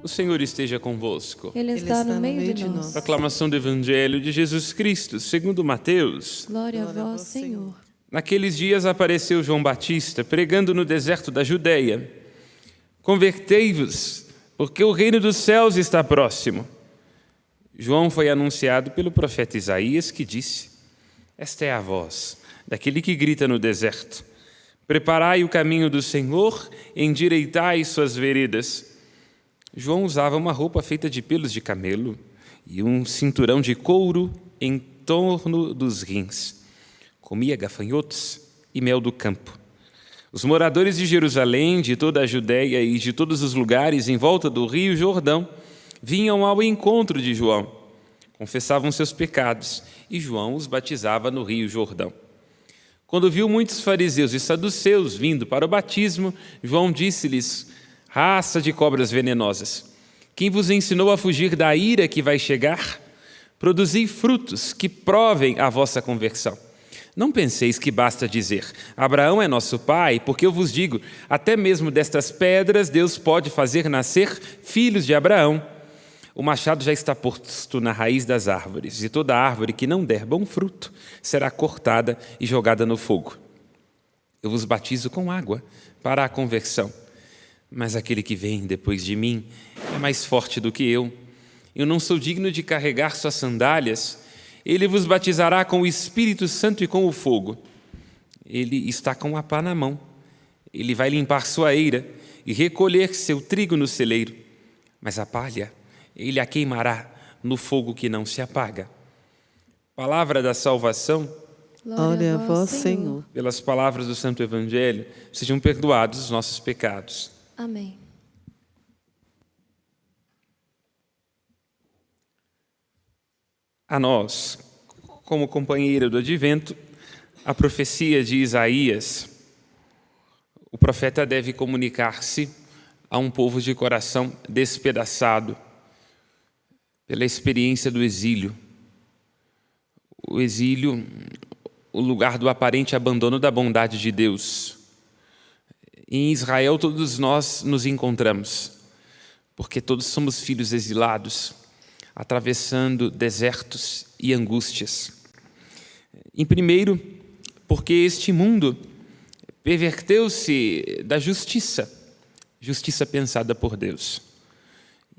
O Senhor esteja convosco. Ele está no meio de nós. Proclamação do Evangelho de Jesus Cristo, segundo Mateus. Glória a vós, Senhor. Naqueles dias apareceu João Batista, pregando no deserto da Judeia: Convertei-vos, porque o reino dos céus está próximo. João foi anunciado pelo profeta Isaías, que disse: Esta é a voz daquele que grita no deserto: Preparai o caminho do Senhor, endireitai suas veredas. João usava uma roupa feita de pelos de camelo e um cinturão de couro em torno dos rins. Comia gafanhotos e mel do campo. Os moradores de Jerusalém, de toda a Judéia e de todos os lugares em volta do rio Jordão vinham ao encontro de João. Confessavam seus pecados e João os batizava no rio Jordão. Quando viu muitos fariseus e saduceus vindo para o batismo, João disse-lhes: Raça de cobras venenosas, quem vos ensinou a fugir da ira que vai chegar? Produzi frutos que provem a vossa conversão. Não penseis que basta dizer: Abraão é nosso pai, porque eu vos digo, até mesmo destas pedras Deus pode fazer nascer filhos de Abraão. O machado já está posto na raiz das árvores, e toda árvore que não der bom fruto será cortada e jogada no fogo. Eu vos batizo com água para a conversão, mas aquele que vem depois de mim é mais forte do que eu. Eu não sou digno de carregar suas sandálias. Ele vos batizará com o Espírito Santo e com o fogo. Ele está com a pá na mão. Ele vai limpar sua eira e recolher seu trigo no celeiro. Mas a palha ele a queimará no fogo que não se apaga. Palavra da salvação. Glória a vós, Senhor. Pelas palavras do Santo Evangelho, sejam perdoados os nossos pecados. Amém. A nós, como companheira do Advento, a profecia de Isaías, o profeta deve comunicar-se a um povo de coração despedaçado pela experiência do exílio. O exílio, o lugar do aparente abandono da bondade de Deus. Em Israel todos nós nos encontramos, porque todos somos filhos exilados, atravessando desertos e angústias. Em primeiro, porque este mundo perverteu-se da justiça pensada por Deus.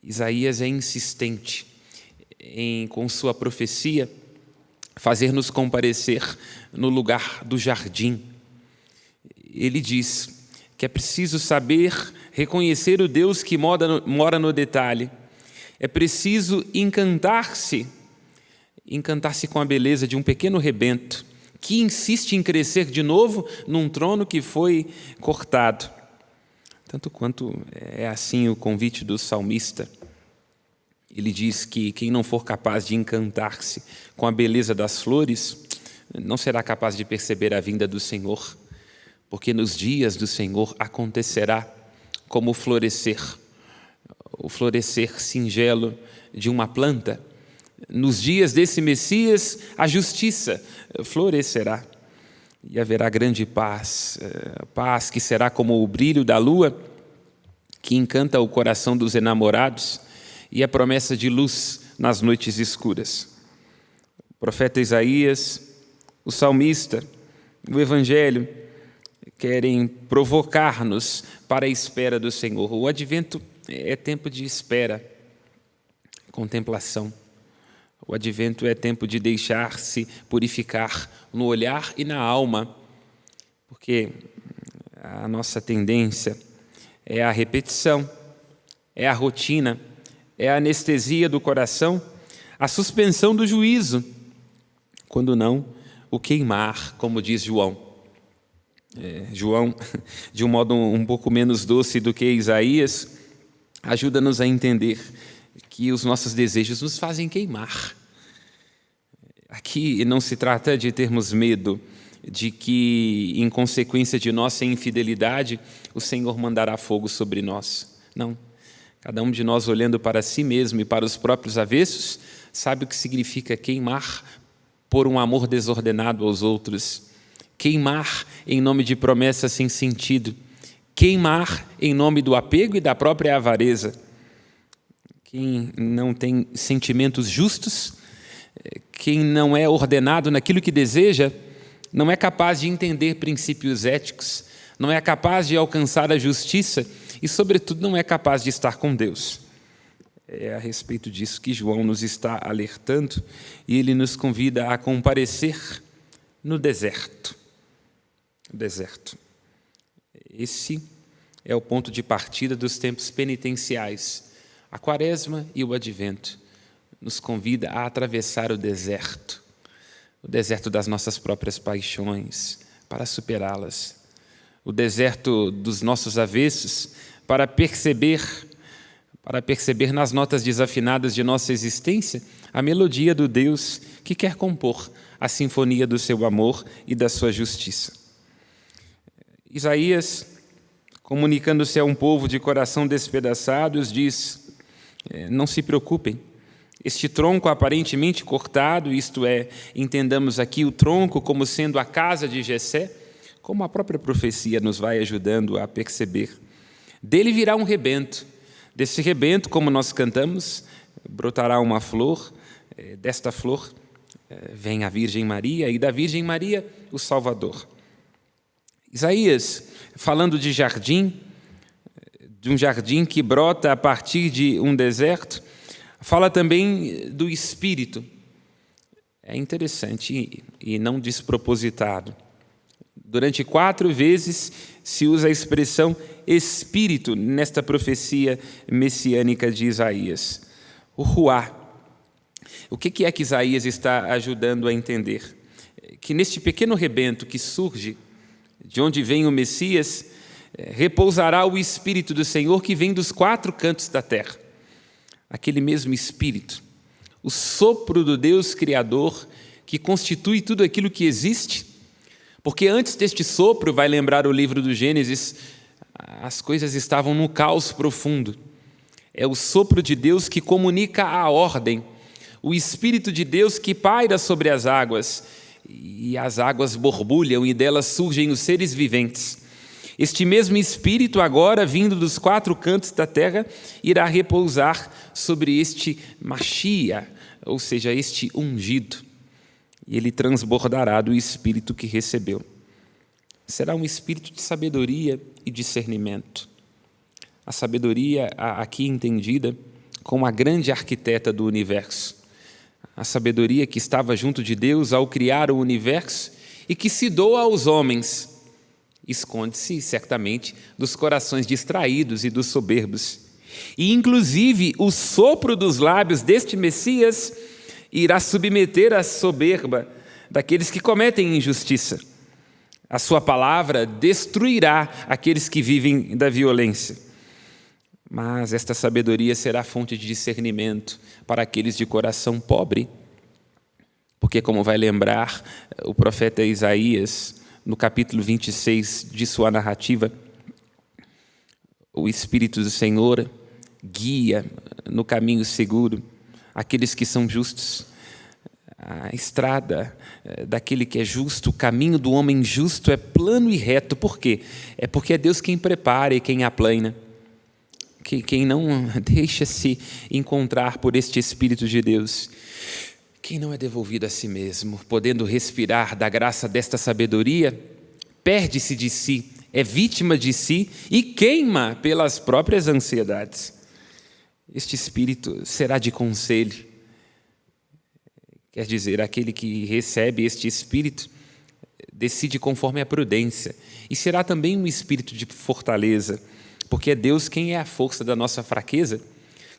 Isaías é insistente em, com sua profecia, fazer-nos comparecer no lugar do jardim. Ele diz que é preciso saber reconhecer o Deus que mora no detalhe. É preciso encantar-se com a beleza de um pequeno rebento que insiste em crescer de novo num trono que foi cortado. Tanto quanto é assim o convite do salmista. Ele diz que quem não for capaz de encantar-se com a beleza das flores, não será capaz de perceber a vinda do Senhor, porque nos dias do Senhor acontecerá como o florescer singelo de uma planta. Nos dias desse Messias, a justiça florescerá e haverá grande paz, paz que será como o brilho da lua, que encanta o coração dos enamorados, e a promessa de luz nas noites escuras. O profeta Isaías, o salmista, o Evangelho querem provocar-nos para a espera do Senhor. O Advento é tempo de espera, contemplação. O Advento é tempo de deixar-se purificar no olhar e na alma, porque a nossa tendência é a repetição, é a rotina, é a anestesia do coração, a suspensão do juízo, quando não, o queimar, como diz João. João, de um modo um pouco menos doce do que Isaías, ajuda-nos a entender que os nossos desejos nos fazem queimar. Aqui não se trata de termos medo de que, em consequência de nossa infidelidade, o Senhor mandará fogo sobre nós. Não. Cada um de nós, olhando para si mesmo e para os próprios avessos, sabe o que significa queimar por um amor desordenado aos outros, queimar em nome de promessas sem sentido, queimar em nome do apego e da própria avareza. quem não tem sentimentos justos, quem não é ordenado naquilo que deseja, não é capaz de entender princípios éticos, não é capaz de alcançar a justiça e, sobretudo, não é capaz de estar com Deus. É a respeito disso que João nos está alertando e ele nos convida a comparecer no deserto. O deserto. Esse é o ponto de partida dos tempos penitenciais. A Quaresma e o Advento nos convida a atravessar o deserto das nossas próprias paixões, para superá-las, o deserto dos nossos avessos, para perceber nas notas desafinadas de nossa existência a melodia do Deus que quer compor a sinfonia do seu amor e da sua justiça. Isaías, comunicando-se a um povo de coração despedaçados, diz: não se preocupem, este tronco aparentemente cortado, isto é, entendamos aqui o tronco como sendo a casa de Jessé, como a própria profecia nos vai ajudando a perceber, dele virá um rebento. Desse rebento, como nós cantamos, brotará uma flor, desta flor vem a Virgem Maria, e da Virgem Maria o Salvador. Isaías, falando de um jardim que brota a partir de um deserto, fala também do Espírito. É interessante e não despropositado. Durante 4 vezes se usa a expressão Espírito nesta profecia messiânica de Isaías. O Ruá. O que é que Isaías está ajudando a entender? Que neste pequeno rebento que surge, de onde vem o Messias, repousará o Espírito do Senhor que vem dos 4 cantos da terra. Aquele mesmo Espírito, o sopro do Deus Criador que constitui tudo aquilo que existe, porque antes deste sopro, vai lembrar o livro do Gênesis, as coisas estavam no caos profundo. É o sopro de Deus que comunica a ordem, o Espírito de Deus que paira sobre as águas, e as águas borbulham e delas surgem os seres viventes. Este mesmo Espírito, agora vindo dos 4 cantos da terra, irá repousar sobre este Machia, ou seja, este ungido. E ele transbordará do Espírito que recebeu. Será um Espírito de sabedoria e discernimento. A sabedoria aqui entendida como a grande arquiteta do universo. A sabedoria que estava junto de Deus ao criar o universo e que se doa aos homens. Esconde-se, certamente, dos corações distraídos e dos soberbos. E, inclusive, o sopro dos lábios deste Messias irá submeter a soberba daqueles que cometem injustiça. A sua palavra destruirá aqueles que vivem da violência. Mas esta sabedoria será fonte de discernimento para aqueles de coração pobre. Porque, como vai lembrar o profeta Isaías, no capítulo 26 de sua narrativa, o Espírito do Senhor guia no caminho seguro aqueles que são justos. A estrada daquele que é justo, o caminho do homem justo é plano e reto. Por quê? É porque é Deus quem prepara e quem aplana. Quem não deixa-se encontrar por este Espírito de Deus, quem não é devolvido a si mesmo, podendo respirar da graça desta sabedoria, perde-se de si, é vítima de si e queima pelas próprias ansiedades. Este Espírito será de conselho. Quer dizer, aquele que recebe este Espírito decide conforme a prudência. E será também um Espírito de fortaleza, porque é Deus quem é a força da nossa fraqueza.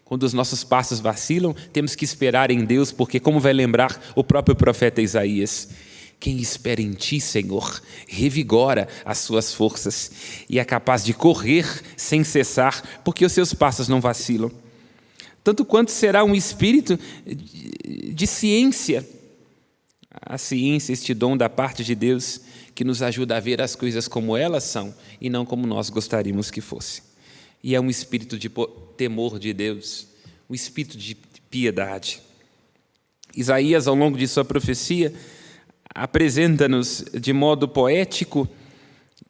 Quando os nossos passos vacilam, temos que esperar em Deus, porque, como vai lembrar o próprio profeta Isaías, quem espera em ti, Senhor, revigora as suas forças e é capaz de correr sem cessar, porque os seus passos não vacilam. Tanto quanto será um espírito de ciência. A ciência, este dom da parte de Deus, que nos ajuda a ver as coisas como elas são e não como nós gostaríamos que fosse. E é um espírito de temor de Deus, um espírito de piedade. Isaías, ao longo de sua profecia, apresenta-nos de modo poético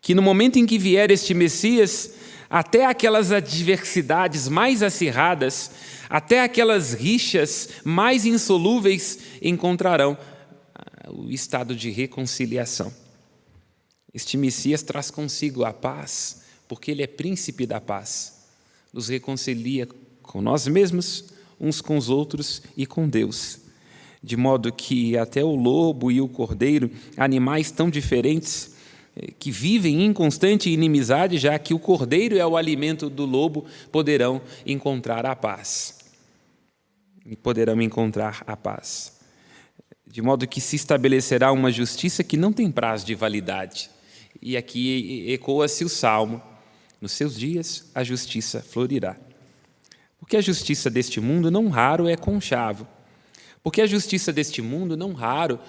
que no momento em que vier este Messias, até aquelas adversidades mais acirradas, até aquelas rixas mais insolúveis encontrarão o estado de reconciliação. Este Messias traz consigo a paz, porque ele é príncipe da paz. Nos reconcilia com nós mesmos, uns com os outros e com Deus. De modo que até o lobo e o cordeiro, animais tão diferentes, que vivem em constante inimizade, já que o cordeiro é o alimento do lobo, poderão encontrar a paz. E poderão encontrar a paz. De modo que se estabelecerá uma justiça que não tem prazo de validade. E aqui ecoa-se o Salmo: nos seus dias a justiça florirá. Porque a justiça deste mundo não raro é conchavo. Porque a justiça deste mundo não raro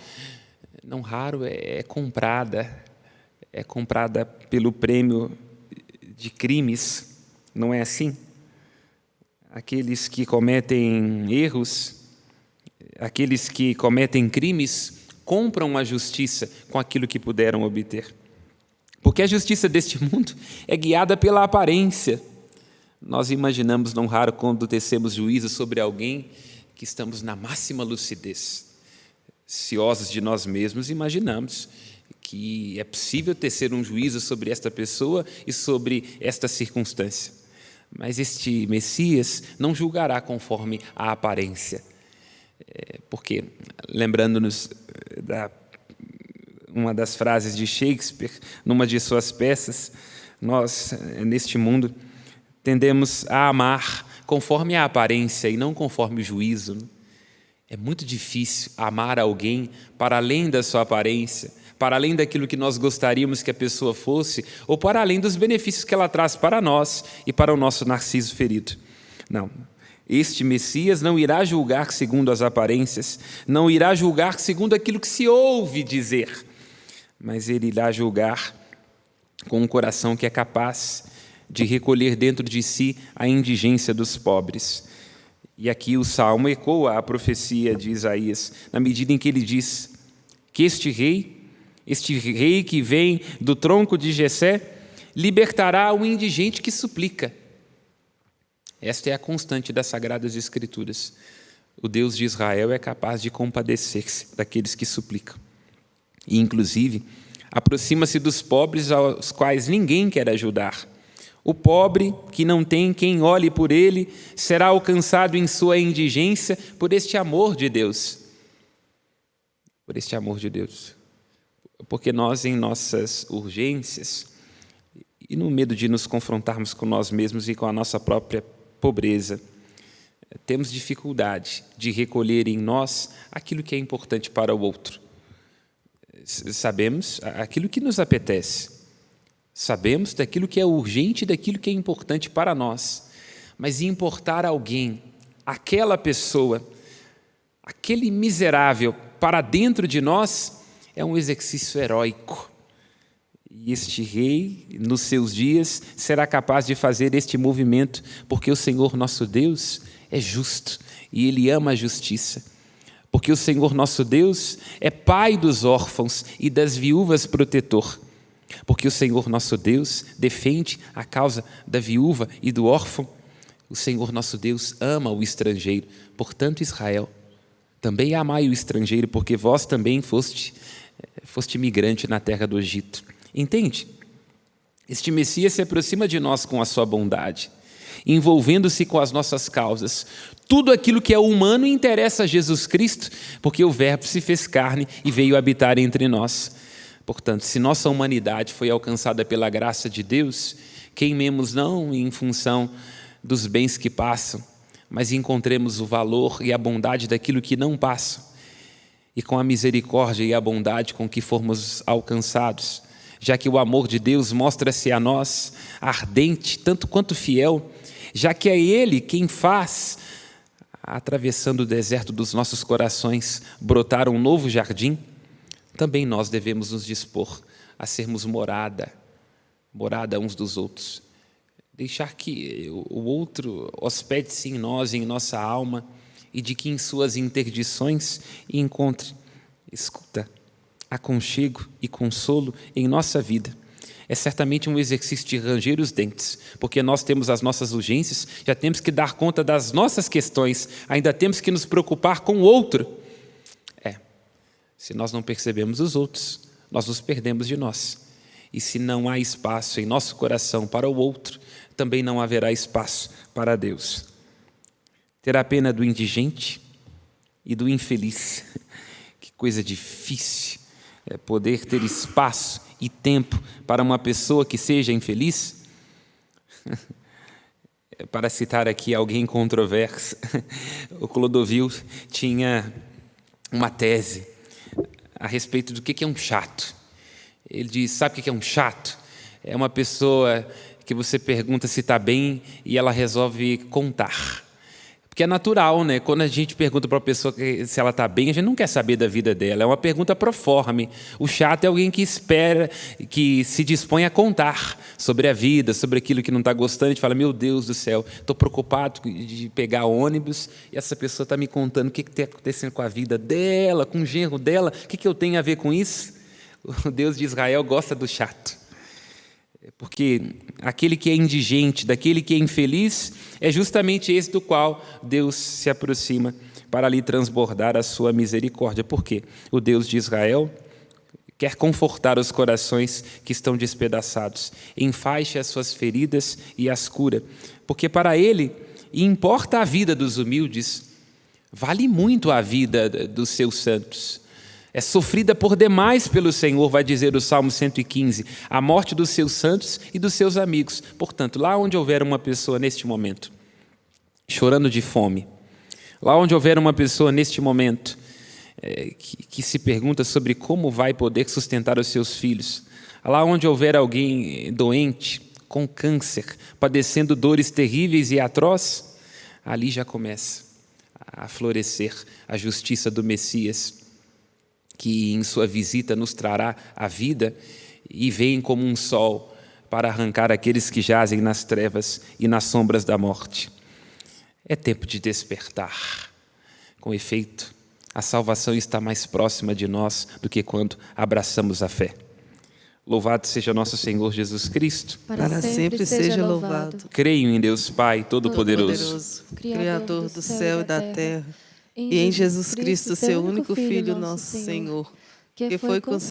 é comprada pelo prêmio de crimes, não é assim? Aqueles que cometem erros, aqueles que cometem crimes, compram a justiça com aquilo que puderam obter. Porque a justiça deste mundo é guiada pela aparência. Nós imaginamos, não raro, quando tecemos juízo sobre alguém, que estamos na máxima lucidez. Ciosos de nós mesmos, imaginamos que é possível tecer um juízo sobre esta pessoa e sobre esta circunstância. Mas este Messias não julgará conforme a aparência. Porque, lembrando-nos uma das frases de Shakespeare, numa de suas peças, nós, neste mundo, tendemos a amar conforme a aparência e não conforme o juízo. É muito difícil amar alguém para além da sua aparência, para além daquilo que nós gostaríamos que a pessoa fosse, ou para além dos benefícios que ela traz para nós e para o nosso narciso ferido. Não. Este Messias não irá julgar segundo as aparências, não irá julgar segundo aquilo que se ouve dizer, mas ele irá julgar com um coração que é capaz de recolher dentro de si a indigência dos pobres. E aqui o Salmo ecoa a profecia de Isaías, na medida em que ele diz que este rei que vem do tronco de Jessé, libertará o indigente que suplica. Esta é a constante das Sagradas Escrituras. O Deus de Israel é capaz de compadecer-se daqueles que suplicam. E, inclusive, aproxima-se dos pobres aos quais ninguém quer ajudar. O pobre, que não tem quem olhe por ele, será alcançado em sua indigência por este amor de Deus. Por este amor de Deus. Porque nós, em nossas urgências, e no medo de nos confrontarmos com nós mesmos e com a nossa própria pobreza, temos dificuldade de recolher em nós aquilo que é importante para o outro. Sabemos aquilo que nos apetece. Sabemos daquilo que é urgente, daquilo que é importante para nós. Mas importar alguém, aquela pessoa, aquele miserável para dentro de nós, é um exercício heróico. E este rei, nos seus dias, será capaz de fazer este movimento, porque o Senhor nosso Deus é justo e Ele ama a justiça. Porque o Senhor nosso Deus é Pai dos órfãos e das viúvas protetor. Porque o Senhor nosso Deus defende a causa da viúva e do órfão. O Senhor nosso Deus ama o estrangeiro. Portanto, Israel, também amai o estrangeiro, porque vós também foste migrante na terra do Egito. Entende? Este Messias se aproxima de nós com a sua bondade, envolvendo-se com as nossas causas. Tudo aquilo que é humano interessa a Jesus Cristo, porque o Verbo se fez carne e veio habitar entre nós. Portanto, se nossa humanidade foi alcançada pela graça de Deus, queimemos não em função dos bens que passam, mas encontremos o valor e a bondade daquilo que não passa. E com a misericórdia e a bondade com que formos alcançados, já que o amor de Deus mostra-se a nós ardente, tanto quanto fiel, já que é Ele quem faz, atravessando o deserto dos nossos corações, brotar um novo jardim, também nós devemos nos dispor a sermos morada uns dos outros. Deixar que o outro hospede-se em nós, em nossa alma, e de que em suas interdições encontre, escuta, aconchego e consolo em nossa vida. É certamente um exercício de ranger os dentes, porque nós temos as nossas urgências, já temos que dar conta das nossas questões, ainda temos que nos preocupar com o outro. Se nós não percebemos os outros, nós nos perdemos de nós. E se não há espaço em nosso coração para o outro, também não haverá espaço para Deus. Terá pena do indigente e do infeliz. Que coisa difícil é poder ter espaço e tempo para uma pessoa que seja infeliz. Para citar aqui alguém controverso, o Clodovil tinha uma tese a respeito do que é um chato. Ele diz, sabe o que é um chato? É uma pessoa que você pergunta se está bem e ela resolve contar. Porque é natural, né? Quando a gente pergunta para a pessoa se ela está bem, a gente não quer saber da vida dela, é uma pergunta proforme. O chato é alguém que espera, que se dispõe a contar sobre a vida, sobre aquilo que não está gostando. A gente fala, meu Deus do céu, estou preocupado de pegar ônibus e essa pessoa está me contando o que está acontecendo com a vida dela, com o genro dela, o que eu tenho a ver com isso? O Deus de Israel gosta do chato. Porque aquele que é indigente, daquele que é infeliz, é justamente esse do qual Deus se aproxima para lhe transbordar a sua misericórdia. Por quê? O Deus de Israel quer confortar os corações que estão despedaçados, enfaixe as suas feridas e as cura, porque para Ele importa a vida dos humildes, vale muito a vida dos seus santos. É sofrida por demais pelo Senhor, vai dizer o Salmo 115, a morte dos seus santos e dos seus amigos. Portanto, lá onde houver uma pessoa neste momento, chorando de fome, lá onde houver uma pessoa neste momento, que se pergunta sobre como vai poder sustentar os seus filhos, lá onde houver alguém doente, com câncer, padecendo dores terríveis e atrozes, ali já começa a florescer a justiça do Messias, que em sua visita nos trará a vida e vem como um sol para arrancar aqueles que jazem nas trevas e nas sombras da morte. É tempo de despertar. Com efeito, a salvação está mais próxima de nós do que quando abraçamos a fé. Louvado seja nosso Senhor Jesus Cristo. Para sempre seja louvado. Creio em Deus Pai Todo-Poderoso, Criador do céu e da terra, e em Jesus Cristo, seu único Filho, nosso Senhor, que foi concebido